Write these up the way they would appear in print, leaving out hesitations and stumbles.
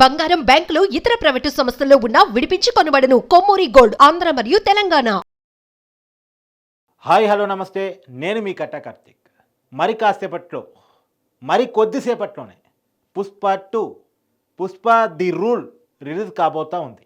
బంగారం, బ్యాంకులు, ఇతర ప్రైవేటు సంస్థల్లో ఉన్న విడిపించి కొనబడును. కొమ్మూరి గోల్డ్, ఆంధ్ర మరియు తెలంగాణ. హాయ్ హలో నమస్తే, నేను మీ కట్ట కార్తిక్. మరి కాసేపట్లో, మరి కొద్దిసేపట్లోనే Pushpa 2 Pushpa the rule release కాబోతా ఉంది.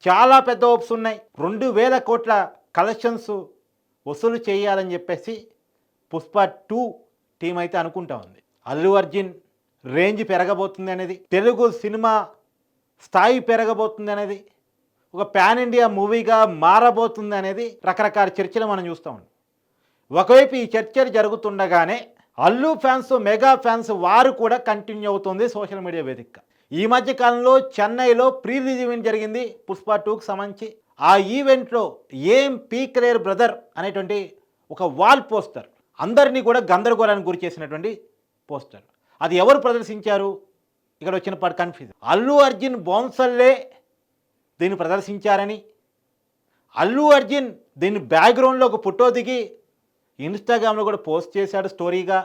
చాలా పెద్ద హోప్స్ ఉన్నాయి. 2000 కోట్ల కలెక్షన్స్ వసూలు చేయాలని చెప్పేసి పుష్ప 2 టీం అయితే అనుకుంటా ఉంది. అల్లు అర్జున్ రేంజ్ పెరగబోతుంది అనేది, తెలుగు సినిమా స్థాయి పెరగబోతుంది అనేది, ఒక పాన్ ఇండియా మూవీగా మారబోతుంది అనేది రకరకాల చర్చలు మనం చూస్తూ ఉన్నాం. ఒకవైపు ఈ చర్చలు జరుగుతుండగానే అల్లు ఫ్యాన్స్, మెగా ఫ్యాన్స్ వారు కూడా కంటిన్యూ అవుతుంది సోషల్ మీడియా వేదికగా. ఈ మధ్య కాలంలో చెన్నైలో ప్రీ రిలీజ్ ఈవెంట్ జరిగింది పుష్ప 2కి సంబంధించి. ఆ ఈవెంట్లో ఏం పీకలేరు బ్రదర్ అనేటువంటి ఒక వాల్ పోస్టర్ అందరినీ కూడా గందరగోళానికి గురి చేసినటువంటి పోస్టర్. అది ఎవరు ప్రదర్శించారు? ఇక్కడ వచ్చిన పాటు కన్ఫ్యూజన్. అల్లు అర్జున్ బౌన్సర్లే దీన్ని ప్రదర్శించారని, అల్లు అర్జున్ దీన్ని బ్యాక్గ్రౌండ్లో ఒక ఫోటో దిగి ఇన్స్టాగ్రామ్లో కూడా పోస్ట్ చేశాడు స్టోరీగా,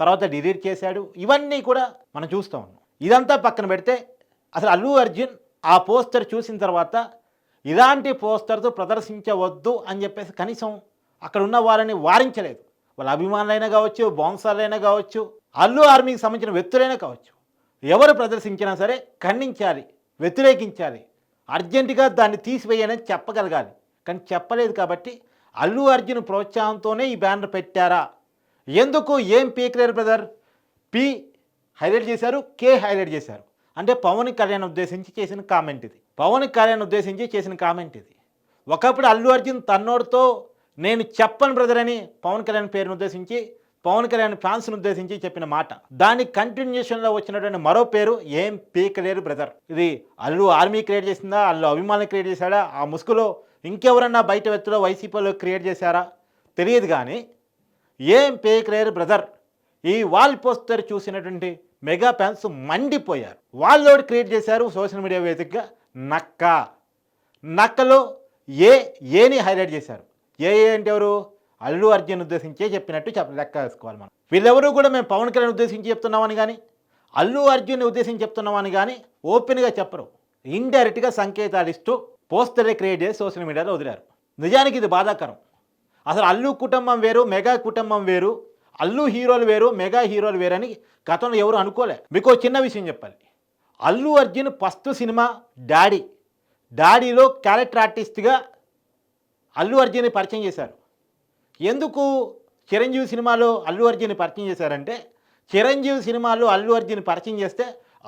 తర్వాత డిలీట్ చేశాడు. ఇవన్నీ కూడా మనం చూస్తూ ఉన్నాం. ఇదంతా పక్కన పెడితే అసలు అల్లు అర్జున్ ఆ పోస్టర్ చూసిన తర్వాత ఇలాంటి పోస్టర్తో ప్రదర్శించవద్దు అని చెప్పేసి కనీసం అక్కడ ఉన్న వాళ్ళని వారించలేదు. వాళ్ళ అభిమానులైనా కావచ్చు, బౌన్సర్లైనా కావచ్చు, అల్లు ఆర్మీకి సంబంధించిన వ్యక్తులైనా కావచ్చు, ఎవరు ప్రదర్శించినా సరే ఖండించాలి, వ్యతిరేకించాలి, అర్జెంటుగా దాన్ని తీసివేయని చెప్పగలగాలి. కానీ చెప్పలేదు. కాబట్టి అల్లు అర్జున్ ప్రోత్సాహంతోనే ఈ బ్యానర్ పెట్టారా? ఎందుకు ఏం పీకలేరు బ్రదర్? పి హైలైట్ చేశారు, కే హైలైట్ చేశారు. అంటే పవన్ కళ్యాణ్ ఉద్దేశించి చేసిన కామెంట్ ఇది. పవన్ కళ్యాణ్ ఉద్దేశించి చేసిన కామెంట్ ఇది. ఒకప్పుడు అల్లు అర్జున్ తన్నోడితో నేను చెప్పను బ్రదర్ అని పవన్ కళ్యాణ్ పేరును ఉద్దేశించి, పవన్ కళ్యాణ్ ఫ్యాన్స్ను ఉద్దేశించి చెప్పిన మాట. దాని కంటిన్యూషన్లో వచ్చినటువంటి మరో పేరు ఏం పీకలేరు బ్రదర్. ఇది అల్లు ఆర్మీ క్రియేట్ చేసిందా, అల్లు అభిమానులు క్రియేట్ చేశాడా, ఆ ముసుగులో ఇంకెవరన్నా బయట వ్యక్తులు వైసీపీలో క్రియేట్ చేశారా తెలియదు. కానీ ఏం పీకలేరు బ్రదర్ ఈ వాల్ పోస్టర్ చూసినటువంటి మెగా ఫ్యాన్స్ మండిపోయారు. వాళ్ళు క్రియేట్ చేశారు సోషల్ మీడియా వేదికగా నక్కలో ఏని హైలైట్ చేశారు. ఏ అంటే ఎవరు? అల్లు అర్జున్ ఉద్దేశించే చెప్పినట్టు లెక్క వేసుకోవాలి మనం. వీళ్ళెవరూ కూడా మేము పవన్ కళ్యాణ్ ఉద్దేశించి చెప్తున్నామని కానీ, అల్లు అర్జున్ ఉద్దేశించి చెప్తున్నామని కానీ ఓపెన్గా చెప్పరు. ఇండైరెక్ట్గా సంకేతాలు ఇస్తూ పోస్టరే క్రియేట్ చేసి సోషల్ మీడియాలో వదిలారు. నిజానికి ఇది బాధాకరం. అసలు అల్లు కుటుంబం వేరు, మెగా కుటుంబం వేరు, అల్లు హీరోలు వేరు, మెగా హీరోలు వేరు అని గతంలో ఎవరు అనుకోలే. మీకు చిన్న విషయం చెప్పాలి. అల్లు అర్జున్ ఫస్ట్ సినిమా డాడీలో క్యారెక్టర్ ఆర్టిస్ట్గా అల్లు అర్జున్ని పరిచయం చేశారు. ఎందుకు చిరంజీవి సినిమాలో అల్లు అర్జున్ని పరిచయం చేశారంటే, చిరంజీవి సినిమాలో అల్లు అర్జున్ పరిచయం చేస్తే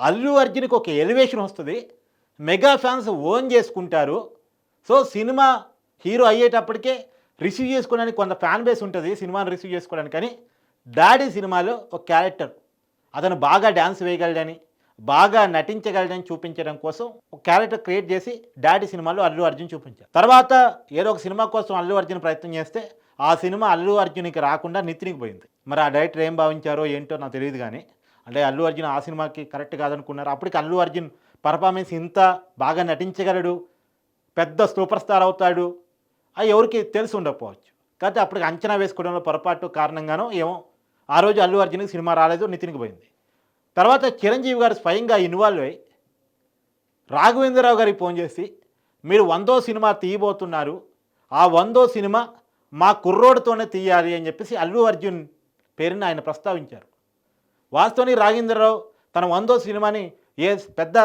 అల్లు అర్జున్కి ఒక ఎలివేషన్ వస్తుంది, మెగా ఫ్యాన్స్ ఓన్ చేసుకుంటారు. సో సినిమా హీరో అయ్యేటప్పటికే రిసీవ్ చేసుకోవడానికి కొంత ఫ్యాన్ బేస్ ఉంటుంది సినిమాను రిసీవ్ చేసుకోవడానికి. కానీ డాడీ సినిమాలో ఒక క్యారెక్టర్ అతను బాగా డ్యాన్స్ వేయగలడని, బాగా నటించగలడని చూపించడం కోసం ఒక క్యారెక్టర్ క్రియేట్ చేసి డాడీ సినిమాలో అల్లు అర్జున్ చూపించారు. తర్వాత ఏదో ఒక సినిమా కోసం అల్లు అర్జున్ ప్రయత్నం చేస్తే ఆ సినిమా అల్లు అర్జున్కి రాకుండా నితిన్కి పోయింది. మరి ఆ డైరెక్టర్ ఏం భావించారో ఏంటో నాకు తెలియదు. కానీ అంటే అల్లు అర్జున్ ఆ సినిమాకి కరెక్ట్ కాదనుకున్నారు. అప్పటికి అల్లు అర్జున్ పర్ఫార్మెన్స్ ఇంత బాగా నటించగలడు, పెద్ద సూపర్ స్టార్ అవుతాడు అది ఎవరికి తెలిసి ఉండకపోవచ్చు. కాబట్టి అప్పటికి అంచనా వేసుకోవడంలో పొరపాటు కారణంగానో ఏమో ఆ రోజు అల్లు అర్జున్కి సినిమా రాలేదు, నితిన్కి పోయింది. తర్వాత చిరంజీవి గారు స్వయంగా ఇన్వాల్వ్ అయ్యి రాఘవేంద్రరావు గారికి ఫోన్ చేసి మీరు 100వ సినిమా తీయబోతున్నారు, ఆ 100వ సినిమా మా కుర్రోడితోనే తీయాలి అని చెప్పేసి అల్లు అర్జున్ పేరుని ఆయన ప్రస్తావించారు. వాస్తవానికి రాఘవేంద్రరావు తన 100వ సినిమాని ఏ పెద్ద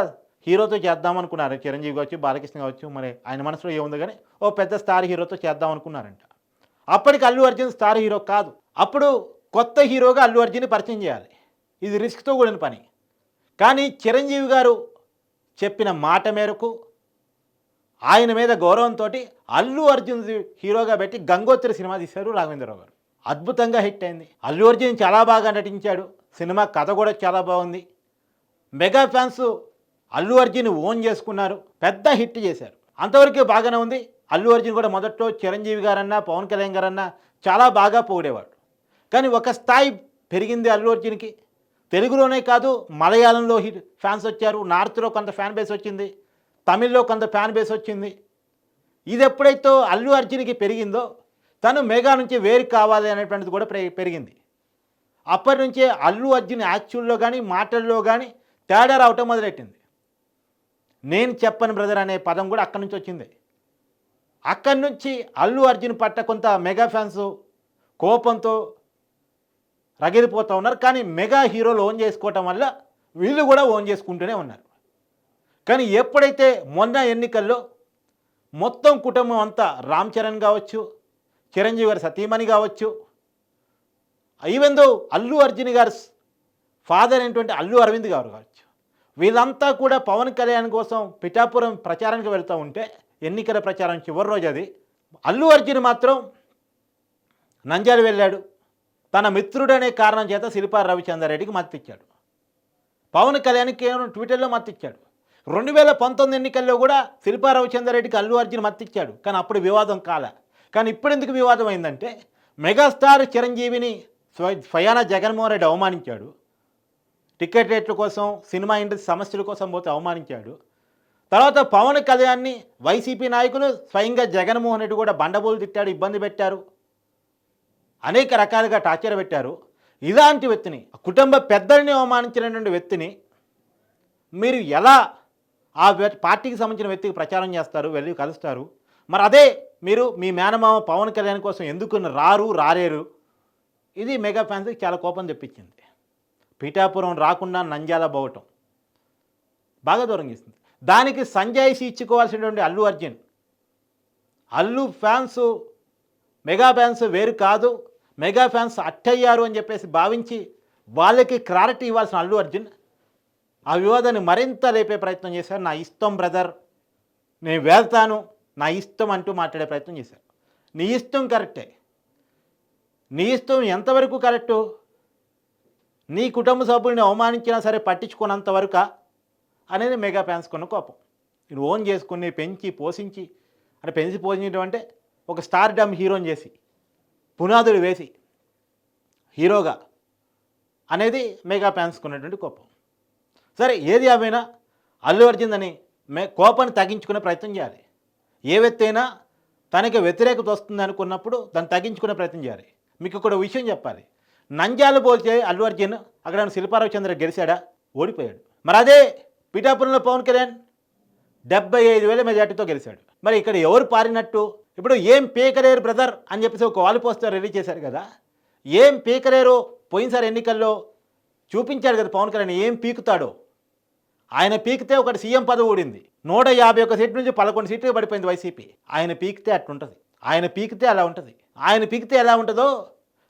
హీరోతో చేద్దామనుకున్నారు. చిరంజీవి కావచ్చు, బాలకృష్ణ కావచ్చు, మరి ఆయన మనసులో ఏముంది కానీ ఓ పెద్ద స్టార్ హీరోతో చేద్దామనుకున్నారంట. అప్పటికి అల్లు అర్జున్ స్టార్ హీరో కాదు. అప్పుడు కొత్త హీరోగా అల్లు అర్జున్ని పరిచయం చేయాలి. ఇది రిస్క్తో కూడిన పని. కానీ చిరంజీవి గారు చెప్పిన మాట మేరకు ఆయన మీద గౌరవంతో అల్లు అర్జున్ హీరోగా పెట్టి గంగోత్రి సినిమా తీశారు రాఘవేంద్రరావు గారు. అద్భుతంగా హిట్ అయింది. అల్లు అర్జున్ చాలా బాగా నటించాడు. సినిమా కథ కూడా చాలా బాగుంది. Mega fans Allu Arjun own చేసుకున్నారు, పెద్ద హిట్ చేశారు. అంతవరకు బాగానే ఉంది. అల్లు అర్జున్ కూడా మొదట్లో చిరంజీవి గారన్నా, పవన్ కళ్యాణ్ గారన్నా చాలా బాగా పొగిడేవాడు. కానీ ఒక స్థాయి పెరిగింది అల్లు అర్జున్కి. తెలుగులోనే కాదు, మలయాళంలో ఫ్యాన్స్ వచ్చారు, నార్త్లో కొంత ఫ్యాన్ బేస్ వచ్చింది, తమిళ్లో కొంత ఫ్యాన్ బేస్ వచ్చింది. ఇది ఎప్పుడైతే అల్లు అర్జున్కి పెరిగిందో తను మెగా నుంచి వేరు కావాలి అనేటువంటిది కూడా పెరిగింది. అప్పటి నుంచే అల్లు అర్జున్ యాక్చువల్లో కానీ మాటల్లో కానీ తేడా రావటం మొదలెట్టింది. నేను చెప్పను బ్రదర్ అనే పదం కూడా అక్కడి నుంచి వచ్చింది. అక్కడి నుంచి అల్లు అర్జున్ పట్ల కొంత మెగా ఫ్యాన్స్ కోపంతో రగిలిపోతూ ఉన్నారు. కానీ మెగా హీరోలు ఓన్ చేసుకోవటం వల్ల వీళ్ళు కూడా ఓన్ చేసుకుంటూనే ఉన్నారు. కానీ ఎప్పుడైతే మొన్న ఎన్నికల్లో మొత్తం కుటుంబం అంతా రామ్ చరణ్ కావచ్చు, చిరంజీవి గారి సతీమణి కావచ్చు, ఈవెన్ దో అల్లు అర్జున్ గారి ఫాదర్ అయినటువంటి అల్లు అరవింద్ గారు కావచ్చు, వీళ్ళంతా కూడా పవన్ కళ్యాణ్ కోసం పిఠాపురం ప్రచారానికి వెళ్తూ ఉంటే, ఎన్నికల ప్రచారం చివరి రోజు అది, అల్లు అర్జున్ మాత్రం నంద్యాల వెళ్ళాడు. తన మిత్రుడనే కారణం చేత శిల్పా రవిచంద్రారెడ్డికి మద్దతు ఇచ్చాడు. పవన్ కళ్యాణ్కి కేవలం ట్విట్టర్లో మద్దతు ఇచ్చాడు. 2019 ఎన్నికల్లో కూడా శిల్పా రవిచంద్రారెడ్డికి అల్లు అర్జున్ మద్దతు ఇచ్చాడు. కానీ అప్పుడు వివాదం కాలే. కానీ ఇప్పుడు ఎందుకు వివాదం అయిందంటే, మెగాస్టార్ చిరంజీవిని స్వయాన జగన్మోహన్ రెడ్డి అవమానించాడు. టికెట్ రేట్ల కోసం, సినిమా ఇండస్ట్రీ సమస్యల కోసం పోతే అవమానించాడు. తర్వాత పవన్ కళ్యాణ్ని వైసీపీ నాయకులు స్వయంగా జగన్మోహన్ రెడ్డి కూడా బండబోలు తిట్టాడు, ఇబ్బంది పెట్టారు, అనేక రకాలుగా టార్చర్ పెట్టారు. ఇలాంటి వ్యక్తిని, కుటుంబ పెద్దల్ని అవమానించినటువంటి వ్యక్తిని మీరు ఎలా ఆ పార్టీకి సంబంధించిన వ్యక్తికి ప్రచారం చేస్తారు, వెళ్ళి కలుస్తారు? మరి అదే మీరు మీ మేనమామ పవన్ కళ్యాణ్ కోసం ఎందుకు రారేరు? ఇది మెగా ఫ్యాన్స్కి చాలా కోపం తెప్పించింది. పీఠాపురం రాకుండా నంద్యాల పోవటం బాగా దూరం చేసింది. దానికి సంజాయిషి ఇచ్చుకోవాల్సినటువంటి Allu Arjun, Allu fans mega fans వేరు కాదు, మెగా ఫ్యాన్స్ అట్టయ్యారు అని చెప్పేసి భావించి వాళ్ళకి క్లారిటీ ఇవ్వాల్సిన అల్లు అర్జున్ ఆ వివాదాన్ని మరింత లేపే ప్రయత్నం చేశారు. నా ఇష్టం బ్రదర్, నేను వెళ్తాను, నా ఇష్టం అంటూ మాట్లాడే ప్రయత్నం చేశారు. నీ ఇష్టం కరెక్టే, నీ ఇష్టం ఎంతవరకు కరెక్టు? నీ కుటుంబ సభ్యుల్ని అవమానించినా సరే పట్టించుకున్నంతవరకు అనేది మెగా ఫ్యాన్స్ కొన్న కోపం. నేను ఓన్ చేసుకుని పెంచి పోషించి, అంటే పెంచి పోషించడం అంటే ఒక స్టార్ డమ్ హీరోని చేసి పునాదులు వేసి హీరోగా అనేది మెగా ఫ్యాన్స్ కొన్నటువంటి కోపం. సరే, ఏది ఏమైనా అల్లు అర్జున్ అని కోపాన్ని తగ్గించుకునే ప్రయత్నం చేయాలి. ఏ వ్యక్తి అయినా తనకి వ్యతిరేకత వస్తుంది అనుకున్నప్పుడు దాన్ని తగ్గించుకునే ప్రయత్నం చేయాలి. మీకు ఇక్కడ విషయం చెప్పాలి, నంద్యాల పోల్చే అల్లు అర్జున్ అక్కడ శిల్పా రవిచంద్ర గెలిచాడా? ఓడిపోయాడు. మరి అదే పిఠాపురంలో పవన్ కళ్యాణ్ 75,000 మెజార్టీతో గెలిచాడు. మరి ఇక్కడ ఎవరు పారినట్టు? ఇప్పుడు ఏం పీకలేరు బ్రదర్ అని చెప్పేసి ఒక వాల్ పోస్టర్ రిలీజ్ చేశారు కదా, ఏం పీకలేరు పోయినసారి ఎన్నికల్లో చూపించాడు కదా పవన్ కళ్యాణ్ ఏం పీకుతాడో. ఆయన పీకితే ఒకటి సీఎం పదవి ఊడింది, 151 సీట్ల నుంచి 11 సీట్లుగా పడిపోయింది వైసీపీ. ఆయన పీకితే అట్లుంటుంది, ఆయన పీకితే అలా ఉంటుంది. ఆయన పీకితే ఎలా ఉంటుందో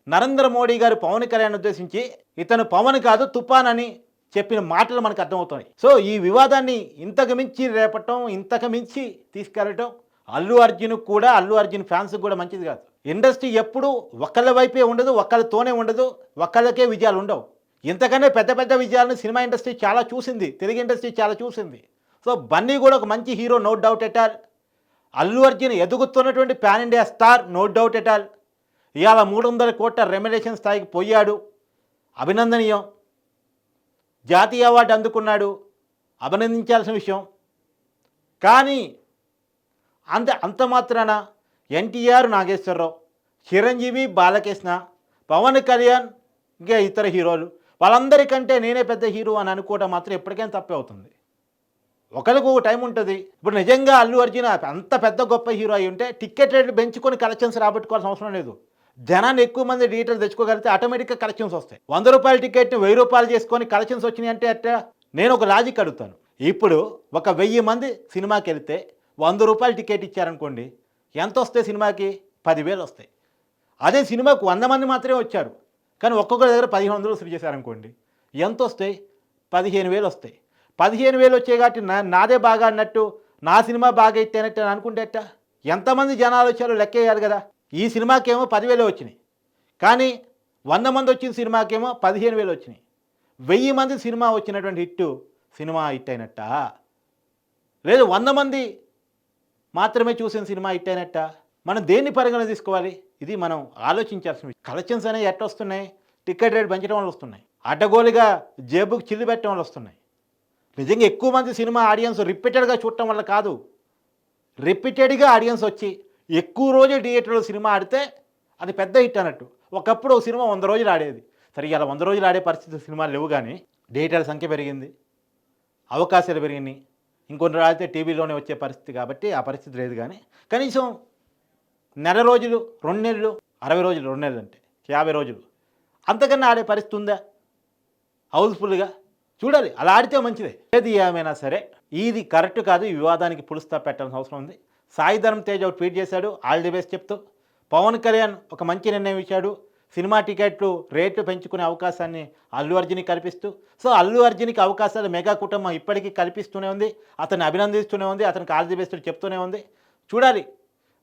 నరేంద్ర మోడీ గారు పవన్ కళ్యాణ్ ఉద్దేశించి ఇతను పవన్ కాదు తుఫాన్ అని చెప్పిన మాటలు మనకు అర్థమవుతాయి. సో ఈ వివాదాన్ని ఇంతకు మించి రేపటం, ఇంతకు మించి తీసుకెళ్ళటం అల్లు అర్జున్ కూడా, అల్లు అర్జున్ ఫ్యాన్స్కి కూడా మంచిది కాదు. ఇండస్ట్రీ ఎప్పుడు ఒకళ్ళ వైపే ఉండదు, ఒకళ్ళతోనే ఉండదు, ఒకళ్ళకే విజయాలు ఉండవు. ఇంతకన్నా పెద్ద పెద్ద విజయాలను సినిమా ఇండస్ట్రీ చాలా చూసింది, తెలుగు ఇండస్ట్రీ చాలా చూసింది. సో బన్నీ కూడా ఒక మంచి hero, no doubt at all. Allu Arjun ఎదుగుతున్నటువంటి pan India star, no doubt at all. ఇవాళ 300 కోట్ల రెమ్యునరేషన్ స్థాయికి పోయాడు, అభినందనీయం. జాతీయ అవార్డు అందుకున్నాడు, అభినందించాల్సిన విషయం. కానీ అంత మాత్రాన ఎన్టీఆర్, నాగేశ్వరరావు, చిరంజీవి, బాలకృష్ణ, పవన్ కళ్యాణ్, ఇంకా ఇతర హీరోలు వాళ్ళందరికంటే నేనే పెద్ద హీరో అని అనుకోవడం మాత్రం ఎప్పటికైనా తప్పే అవుతుంది. ఒకరికి ఒక టైం ఉంటుంది. ఇప్పుడు నిజంగా అల్లు అర్జున్ అంత పెద్ద గొప్ప హీరో అయి ఉంటే టికెట్ రేట్లు పెంచుకొని కలెక్షన్స్ రాబట్టుకోవాల్సిన అవసరం లేదు. జనాన్ని ఎక్కువ మంది థియేటర్లు తెచ్చుకోగలిగితే ఆటోమేటిక్గా కలెక్షన్స్ వస్తాయి. 100 రూపాయల టికెట్ని 1000 రూపాయలు చేసుకొని కలెక్షన్స్ వచ్చినాయి అంటే అట్టా. నేను ఒక లాజిక్ అడుగుతాను, ఇప్పుడు ఒక 1000 మంది సినిమాకి వెళ్తే 100 రూపాయల టికెట్ ఇచ్చారనుకోండి, ఎంత వస్తాయి సినిమాకి? 10,000 వస్తాయి. అదే సినిమాకు 100 మంది మాత్రమే వచ్చారు, కానీ ఒక్కొక్కరి దగ్గర 1,500 వసూలు చేశారనుకోండి, ఎంత వస్తాయి? 15,000 వస్తాయి. 15,000 వచ్చాయి కాబట్టి నాదే బాగా అన్నట్టు, నా సినిమా బాగా ఇట్టేనట్టు అని అనుకుంటేట ఎంతమంది జనాలు వచ్చారో లెక్కేయాలి కదా. ఈ సినిమాకేమో 10,000 వచ్చినాయి, కానీ 100 మంది వచ్చిన సినిమాకేమో 15,000 వచ్చినాయి. 1000 మంది సినిమా వచ్చినటువంటి సినిమా హిట్ అయినట్ట? లేదు 100 మంది మాత్రమే చూసిన సినిమా హిట్ అయినట్ట? మనం దేన్ని పరిగణ తీసుకోవాలి? ఇది మనం ఆలోచించాల్సిన విషయం. కలెక్షన్స్ అనేవి ఎట్ట వస్తున్నాయి? టికెట్ రేట్ పెంచడం వల్ల వస్తున్నాయి, అడ్డగోలుగా జేబుకి చిల్లు పెట్టడం వల్ల వస్తున్నాయి. నిజంగా ఎక్కువ మంది సినిమా ఆడియన్స్ రిపీటెడ్గా చూడటం వల్ల కాదు. రిపీటెడ్గా ఆడియన్స్ వచ్చి ఎక్కువ రోజులు థియేటర్లో సినిమా ఆడితే అది పెద్ద హిట్ అన్నట్టు. ఒకప్పుడు ఒక సినిమా 100 రోజులు ఆడేది, సరే ఇలా 100 రోజులు ఆడే పరిస్థితి సినిమాలు లేవు, కానీ థియేటర్ల సంఖ్య పెరిగింది, అవకాశాలు పెరిగినాయి, ఇంకొన్ని రాయితే టీవీలోనే వచ్చే పరిస్థితి కాబట్టి ఆ పరిస్థితి లేదు. కానీ కనీసం నెల రోజులు 2 నెలలు 60 రోజులు 2 నెలలు అంటే 50 రోజులు అంతకన్నా ఆడే పరిస్థితి ఉందా హౌస్ఫుల్గా? చూడాలి, అలా ఆడితే మంచిదే. ఏది ఏమైనా సరే ఇది కరెక్ట్ కాదు. ఈ వివాదానికి పులుస్తా పెట్టాల్సిన అవసరం ఉంది. సాయి ధరమ్ తేజ్ ఒక ట్వీట్ చేశాడు ఆల్ ది బెస్ట్ చెప్తూ. పవన్ కళ్యాణ్ ఒక మంచి నిర్ణయం ఇచ్చాడు, సినిమా టికెట్లు రేట్లు పెంచుకునే అవకాశాన్ని అల్లు అర్జున్కి కల్పిస్తూ. సో అల్లు అర్జున్కి అవకాశాలు మెగా కుటుంబం ఇప్పటికీ కల్పిస్తూనే ఉంది, అతన్ని అభినందిస్తూనే ఉంది, అతనికి ఆల్ ది బెస్ట్ చెప్తూనే ఉంది. చూడాలి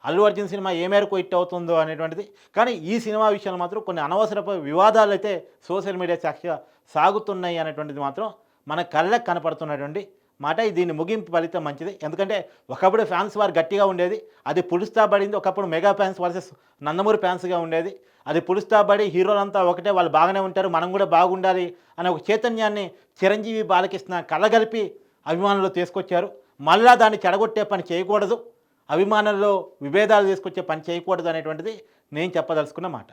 అల్లు అర్జున్ సినిమా ఏ మేరకు హిట్ అవుతుందో అనేటువంటిది. కానీ ఈ సినిమా విషయంలో మాత్రం కొన్ని అనవసరపు వివాదాలు అయితే సోషల్ మీడియా సాక్షిగా సాగుతున్నాయి అనేటువంటిది మాత్రం మన కళ్ళకు కనపడుతున్నటువంటి మాట. దీన్ని ముగింపు ఫలితం మంచిది. ఎందుకంటే ఒకప్పుడు ఫ్యాన్స్ వారు గట్టిగా ఉండేది, అది పులుస్తా పడింది. ఒకప్పుడు మెగా ఫ్యాన్స్ వర్సెస్ నందమూరి ఫ్యాన్స్గా ఉండేది, అది పులుస్తా పడి హీరోలంతా ఒకటే, వాళ్ళు బాగానే ఉంటారు, మనం కూడా బాగుండాలి అనే ఒక చైతన్యాన్ని చిరంజీవి బాలకృష్ణ కలగలిపి అభిమానులు తీసుకొచ్చారు. మళ్ళా దాన్ని చెడగొట్టే పని చేయకూడదు, అభిమానుల్లో విభేదాలు తీసుకొచ్చే పని చేయకూడదు అనేటువంటిది నేను చెప్పదలుచుకున్న మాట.